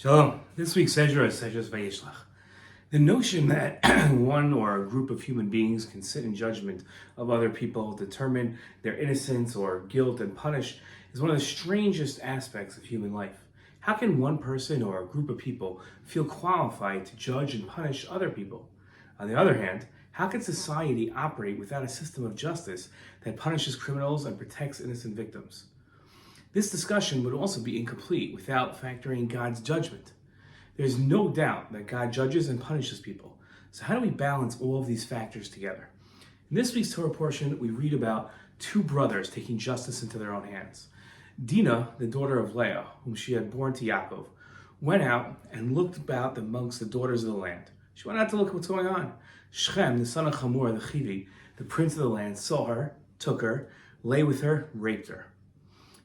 Shalom. This week's Sedra is Sedra Vayishlach. The notion that one or a group of human beings can sit in judgment of other people, determine their innocence or guilt, and punish is one of the strangest aspects of human life. How can one person or a group of people feel qualified to judge and punish other people? On the other hand, how can society operate without a system of justice that punishes criminals and protects innocent victims? This discussion would also be incomplete without factoring God's judgment. There's no doubt that God judges and punishes people. So how do we balance all of these factors together? In this week's Torah portion, we read about two brothers taking justice into their own hands. Dinah, the daughter of Leah, whom she had borne to Yaakov, went out and looked about amongst the daughters of the land. She went out to look at what's going on. Shechem, the son of Hamor, the Chivi, the prince of the land, saw her, took her, lay with her, raped her.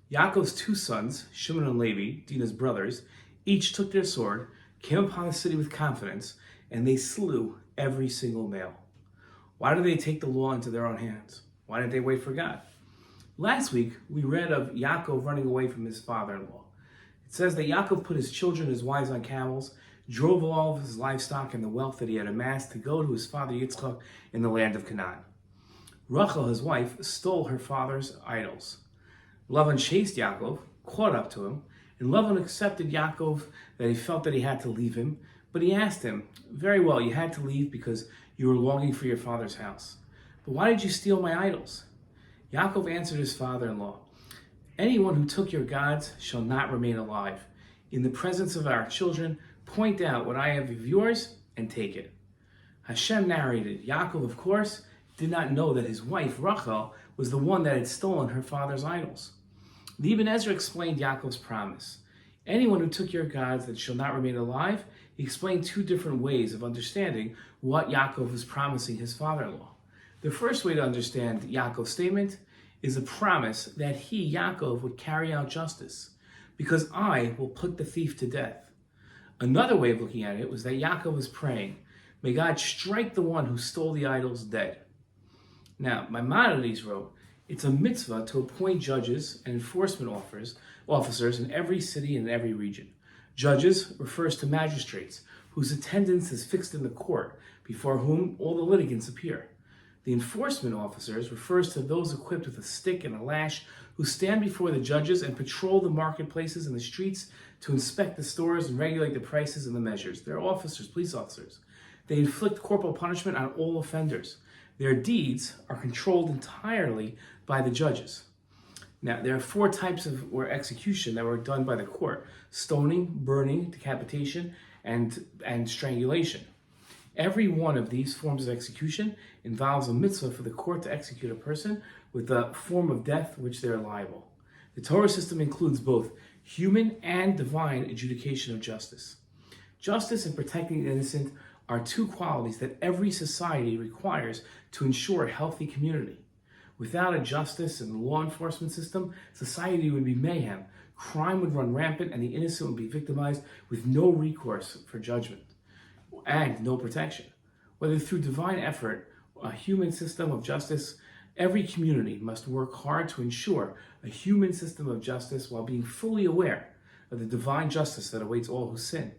Yaakov's two sons, Shimon and Levi, Dinah's brothers, each took their sword, came upon the city with confidence, and they slew every single male. Why did they take the law into their own hands? Why didn't they wait for God? Last week, we read of Yaakov running away from his father-in-law. It says that Yaakov put his children and his wives on camels, drove all of his livestock and the wealth that he had amassed to go to his father Yitzchak in the land of Canaan. Rachel, his wife, stole her father's idols. Lavan chased Yaakov, caught up to him, and Lavan accepted Yaakov that he felt that he had to leave him, but he asked him, very well, you had to leave because you were longing for your father's house. But why did you steal my idols? Yaakov answered his father-in-law, anyone who took your gods shall not remain alive. In the presence of our children, point out what I have of yours and take it. Hashem narrated, Yaakov, of course, did not know that his wife, Rachel, was the one that had stolen her father's idols. The Ibn Ezra explained Yaakov's promise. Anyone who took your gods that shall not remain alive, he explained two different ways of understanding what Yaakov was promising his father-in-law. The first way to understand Yaakov's statement is a promise that he, Yaakov, would carry out justice, because I will put the thief to death. Another way of looking at it was that Yaakov was praying, may God strike the one who stole the idols dead. Now, Maimonides wrote, it's a mitzvah to appoint judges and enforcement officers in every city and in every region. Judges refers to magistrates whose attendance is fixed in the court, before whom all the litigants appear. The enforcement officers refers to those equipped with a stick and a lash who stand before the judges and patrol the marketplaces and the streets to inspect the stores and regulate the prices and the measures. They're officers, police officers. They inflict corporal punishment on all offenders. Their deeds are controlled entirely by the judges. Now, there are four types of execution that were done by the court: stoning, burning, decapitation, and strangulation. Every one of these forms of execution involves a mitzvah for the court to execute a person with a form of death which they are liable. The Torah system includes both human and divine adjudication of justice. Justice and protecting the innocent are two qualities that every society requires to ensure a healthy community. Without a justice and law enforcement system, society would be mayhem, crime would run rampant, and the innocent would be victimized with no recourse for judgment and no protection. Whether through divine effort or a human system of justice, every community must work hard to ensure a human system of justice while being fully aware of the divine justice that awaits all who sin.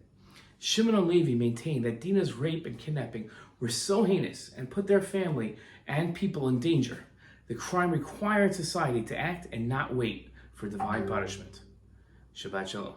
Shimon and Levi maintained that Dinah's rape and kidnapping were so heinous and put their family and people in danger. The crime required society to act and not wait for divine punishment. Shabbat Shalom.